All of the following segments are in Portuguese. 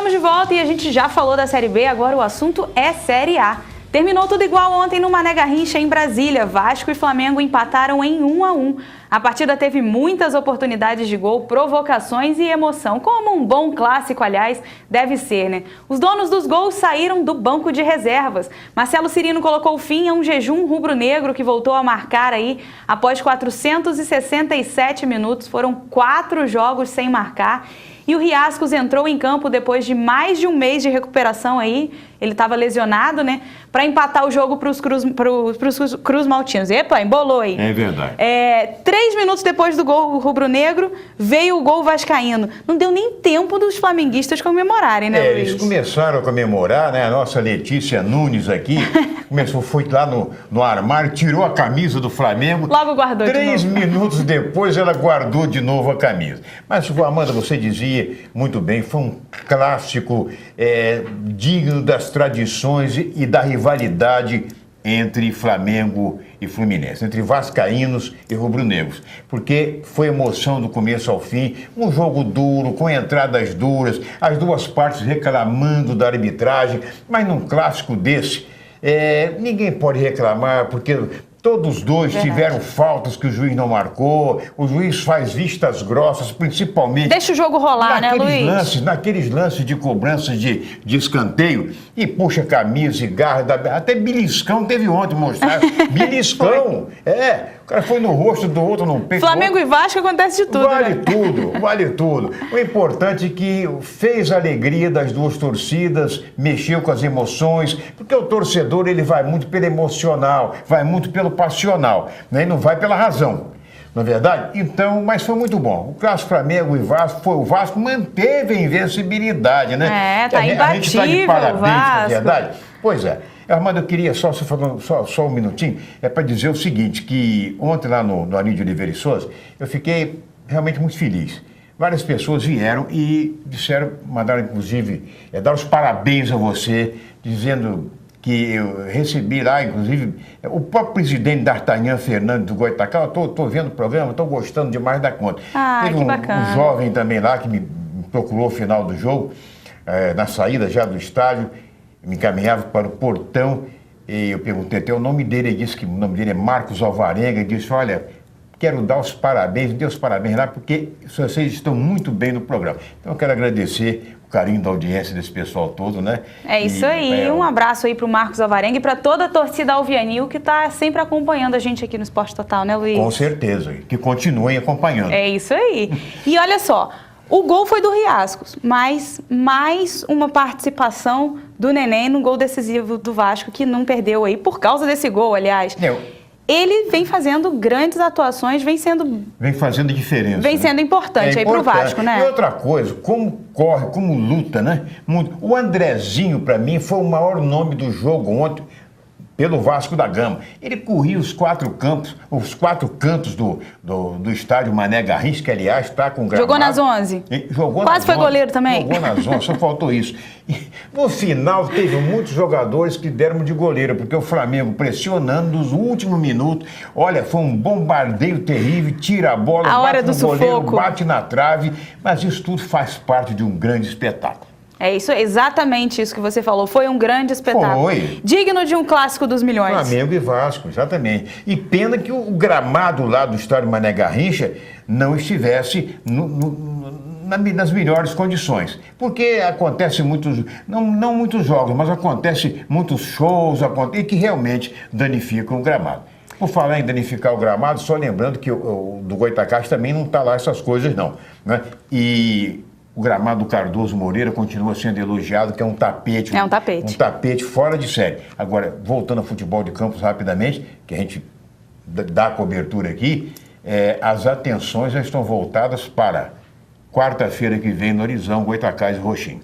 Estamos de volta e a gente já falou da Série B, agora o assunto é Série A. Terminou tudo igual ontem no Mané Garrincha, em Brasília. Vasco e Flamengo empataram em 1-1. A partida teve muitas oportunidades de gol, provocações e emoção, como um bom clássico, aliás, deve ser, né? Os donos dos gols saíram do banco de reservas. Marcelo Cirino colocou fim a um jejum rubro-negro que voltou a marcar aí após 467 minutos. Foram 4 jogos sem marcar. E o Riascos entrou em campo depois de mais de um mês de recuperação aí. Ele estava lesionado, né? Para empatar o jogo para os Cruz Maltinos. Epa, embolou aí. É verdade. 3 minutos depois do gol rubro-negro, veio o gol vascaíno. Não deu nem tempo dos flamenguistas comemorarem, né, Luiz? Eles começaram a comemorar, né? A nossa Letícia Nunes aqui foi lá no armário, tirou a camisa do Flamengo. Logo guardou 3 de novo. minutos depois ela guardou de novo a camisa. Mas, Amanda, você dizia muito bem, foi um clássico digno das tradições e da rivalidade entre Flamengo e Fluminense, entre vascaínos e rubro-negros, porque foi emoção do começo ao fim, um jogo duro, com entradas duras, as duas partes reclamando da arbitragem, mas num clássico desse, ninguém pode reclamar, porque todos dois tiveram faltas que o juiz não marcou, o juiz faz vistas grossas, principalmente... Deixa o jogo rolar, né, Luiz? Naqueles lances de cobrança de escanteio, e puxa camisa e garra, até beliscão teve ontem, mostrar. Beliscão! O cara foi no rosto do outro, no peito. Flamengo e Vasco acontece de tudo, Vale tudo, vale tudo. O importante é que fez a alegria das duas torcidas, mexeu com as emoções, porque o torcedor ele vai muito pelo emocional, vai muito pelo passional, né? E não vai pela razão, não é verdade? Então, mas foi muito bom. O clássico Flamengo e Vasco, o Vasco manteve a invencibilidade, né? Tá imbatível, a gente tá de parabéns, Vasco. não é verdade? Pois é. Armando, eu queria só um minutinho, para dizer o seguinte, que ontem lá no Anísio de Oliveira e Souza, eu fiquei realmente muito feliz. Várias pessoas vieram e disseram, mandaram inclusive, dar os parabéns a você, dizendo que eu recebi lá, inclusive, o próprio presidente D'Artagnan Fernandes do Goitacá, eu estou vendo o programa, estou gostando demais da conta. Teve um jovem também lá que me procurou no final do jogo, na saída já do estádio, me encaminhava para o portão e eu perguntei até o nome dele, ele disse que o nome dele é Marcos Alvarenga, e disse, olha, quero dar os parabéns, dê os parabéns lá, porque vocês estão muito bem no programa. Então eu quero agradecer o carinho da audiência desse pessoal todo, né? É isso aí, um abraço aí para o Marcos Alvarenga e para toda a torcida alvianil que está sempre acompanhando a gente aqui no Esporte Total, né, Luiz? Com certeza, que continuem acompanhando. É isso aí. E olha só, o gol foi do Riascos, mas mais uma participação do Neném no gol decisivo do Vasco, que não perdeu aí, por causa desse gol, aliás. Ele vem fazendo grandes atuações, vem fazendo diferença. Vem sendo importante aí pro Vasco, né? E outra coisa, como corre, como luta, né? O Andrezinho, para mim, foi o maior nome do jogo ontem, pelo Vasco da Gama. Ele corria os 4 cantos do estádio Mané Garrincha, que aliás está com gramado. Jogou nas 11. Quase foi goleiro também. Jogou nas 11, só faltou isso. E, no final, teve muitos jogadores que deram de goleiro, porque o Flamengo pressionando nos últimos minutos. Olha, foi um bombardeio terrível, tira a bola, bate no goleiro, bate na trave, mas isso tudo faz parte de um grande espetáculo. É isso, exatamente isso que você falou. Foi um grande espetáculo. Foi. Digno de um clássico dos milhões. Flamengo e Vasco, exatamente. E pena que o gramado lá do estádio Mané Garrincha não estivesse nas melhores condições. Porque acontece muitos, não muitos jogos, mas acontece muitos shows, e que realmente danificam o gramado. Por falar em danificar o gramado, só lembrando que o do Goitacás também não está lá essas coisas, não, né? E o gramado do Cardoso Moreira continua sendo elogiado, que é um tapete. É um tapete. Um tapete fora de série. Agora, voltando ao futebol de campos rapidamente, que a gente dá cobertura aqui, as atenções já estão voltadas para quarta-feira que vem no Horizão, Goitacás e Roxinho.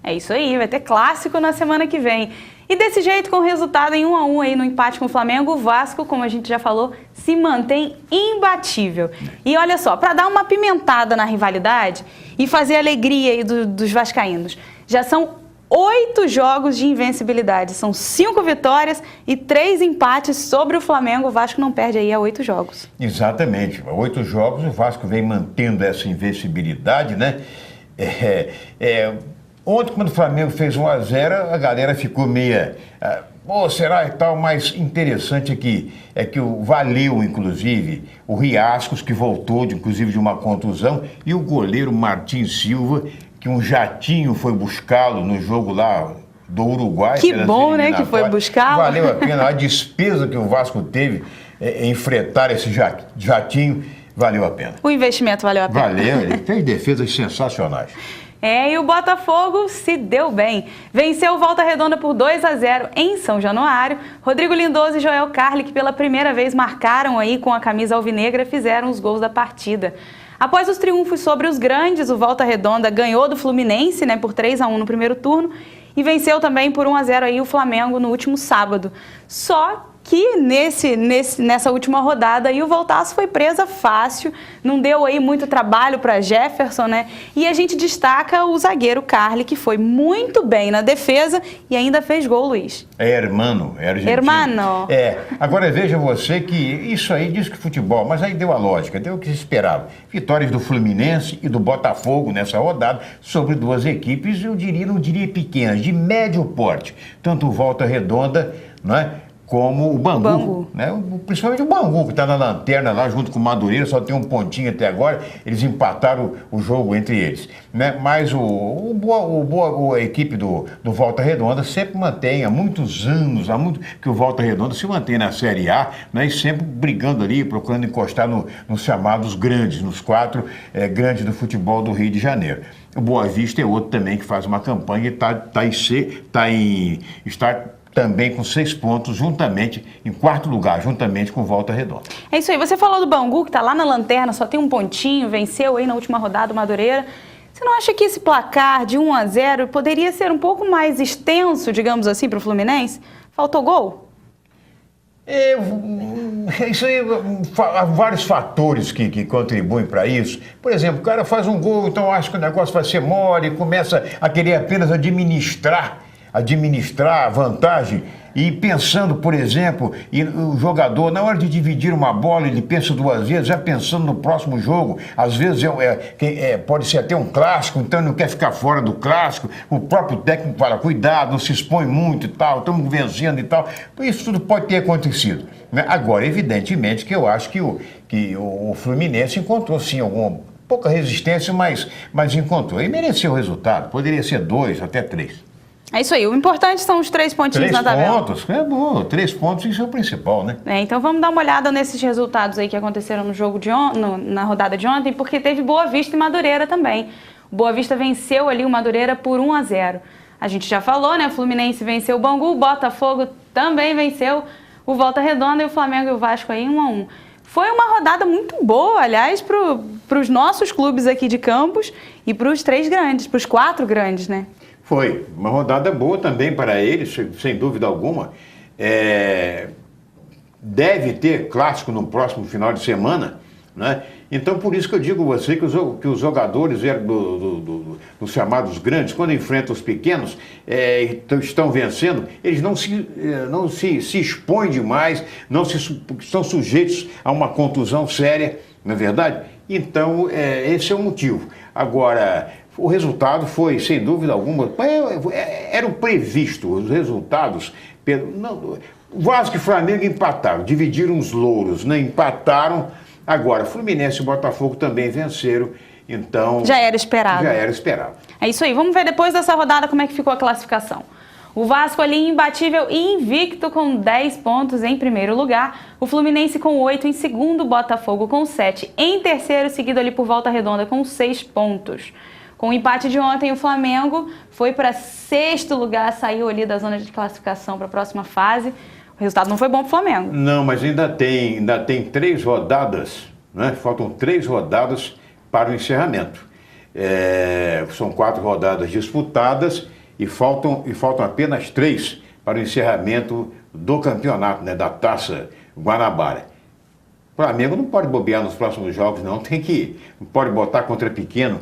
É isso aí, vai ter clássico na semana que vem. E desse jeito, com o resultado em 1-1 aí no empate com o Flamengo, o Vasco, como a gente já falou, se mantém imbatível. E olha só, para dar uma pimentada na rivalidade e fazer alegria aí dos vascaínos, já são 8 jogos de invencibilidade. São 5 vitórias e 3 empates sobre o Flamengo. O Vasco não perde aí há 8 jogos. Exatamente. 8 jogos, o Vasco vem mantendo essa invencibilidade, né? Ontem, quando o Flamengo fez 1-0, a galera ficou meia... será e tal, mas interessante é que valeu, inclusive, o Riascos, que voltou, inclusive, de uma contusão, e o goleiro Martins Silva, que um jatinho foi buscá-lo no jogo lá do Uruguai. Que bom, né, que foi buscá-lo. Valeu a pena, a despesa que o Vasco teve em fretar esse jatinho, valeu a pena. O investimento valeu a pena. Valeu, ele fez defesas sensacionais. E o Botafogo se deu bem. Venceu o Volta Redonda por 2-0 em São Januário. Rodrigo Lindoso e Joel Carli, que pela primeira vez marcaram aí com a camisa alvinegra, fizeram os gols da partida. Após os triunfos sobre os grandes, o Volta Redonda ganhou do Fluminense, né, por 3-1 no primeiro turno e venceu também por 1-0 aí o Flamengo no último sábado. Só que nessa última rodada aí o Voltaço foi presa fácil, não deu aí muito trabalho para Jefferson, né? E a gente destaca o zagueiro Carli, que foi muito bem na defesa e ainda fez gol, Luiz. É argentino. Hermano. Agora veja você que isso aí diz que futebol, mas aí deu a lógica, deu o que se esperava. Vitórias do Fluminense e do Botafogo nessa rodada sobre duas equipes, não diria pequenas, de médio porte. Tanto o Volta Redonda, não é? Como o Bangu. Né? Principalmente o Bangu, que está na lanterna lá junto com o Madureira, só tem um pontinho até agora, eles empataram o jogo entre eles. Né? Mas a equipe do Volta Redonda sempre mantém, há muitos anos, que o Volta Redonda se mantém na Série A, né? E sempre brigando ali, procurando encostar nos chamados grandes, nos 4 grandes do futebol do Rio de Janeiro. O Boa Vista é outro também que faz uma campanha e está também com 6 pontos, juntamente, em 4º lugar, juntamente com Volta Redonda. É isso aí. Você falou do Bangu, que está lá na lanterna, só tem um pontinho, venceu aí na última rodada o Madureira. Você não acha que esse placar de 1-0 poderia ser um pouco mais extenso, digamos assim, para o Fluminense? Faltou gol? Isso aí, há vários fatores que contribuem para isso. Por exemplo, o cara faz um gol, então acha que o negócio vai ser mole, começa a querer apenas administrar a vantagem e pensando, por exemplo, o jogador, na hora de dividir uma bola, ele pensa 2 vezes, já pensando no próximo jogo. Às vezes pode ser até um clássico, então ele não quer ficar fora do clássico. O próprio técnico fala, cuidado, não se expõe muito e tal, estamos vencendo e tal. Isso tudo pode ter acontecido. Né? Agora, evidentemente que eu acho que o Fluminense encontrou sim pouca resistência, mas encontrou. E mereceu o resultado, poderia ser 2, até 3. É isso aí, o importante são os 3 pontinhos na tabela. 3 pontos, é bom, 3 pontos, isso é o principal, né? Então vamos dar uma olhada nesses resultados aí que aconteceram no jogo na rodada de ontem, porque teve Boa Vista e Madureira também. O Boa Vista venceu ali o Madureira por 1-0. A gente já falou, né? O Fluminense venceu o Bangu, o Botafogo também venceu o Volta Redonda e o Flamengo e o Vasco aí 1-1. Foi uma rodada muito boa, aliás, para os nossos clubes aqui de Campos e para os 3 grandes, para os 4 grandes, né? Foi uma rodada boa também para eles, sem dúvida alguma. Deve ter clássico no próximo final de semana, né? Então, por isso que eu digo a você que os jogadores dos chamados grandes, quando enfrentam os pequenos, estão vencendo, eles não se expõem demais, estão sujeitos a uma contusão séria, não é verdade? Então, esse é o motivo. Agora, o resultado foi, sem dúvida alguma, era o previsto, os resultados. Vasco e Flamengo empataram, dividiram os louros, né? Empataram. Agora, Fluminense e Botafogo também venceram, então... Já era esperado. Já era esperado. É isso aí, vamos ver depois dessa rodada como é que ficou a classificação. O Vasco ali imbatível e invicto com 10 pontos em primeiro lugar. O Fluminense com 8 em segundo, Botafogo com 7 em terceiro, seguido ali por Volta Redonda com 6 pontos. Com o empate de ontem, o Flamengo foi para 6º lugar, saiu ali da zona de classificação para a próxima fase. O resultado não foi bom para o Flamengo. Não, mas ainda tem 3 rodadas, né? Faltam 3 rodadas para o encerramento. São 4 rodadas disputadas e faltam apenas 3 para o encerramento do campeonato, né? Da Taça Guanabara. O Flamengo não pode bobear nos próximos jogos, não pode botar contra pequeno,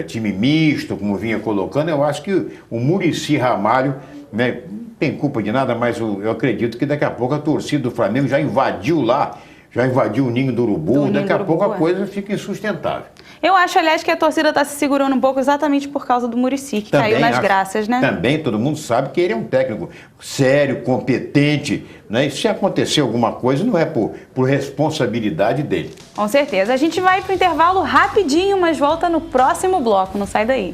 time misto, como vinha colocando. Eu acho que o Muricy Ramalho, né, não tem culpa de nada, mas eu acredito que daqui a pouco a torcida do Flamengo já invadiu o ninho do Urubu, daqui a pouco a coisa fica insustentável. Eu acho, aliás, que a torcida está se segurando um pouco exatamente por causa do Muricy, que caiu nas graças, né? Também todo mundo sabe que ele é um técnico sério, competente, né? E se acontecer alguma coisa, não é por responsabilidade dele. Com certeza. A gente vai para o intervalo rapidinho, mas volta no próximo bloco. Não sai daí.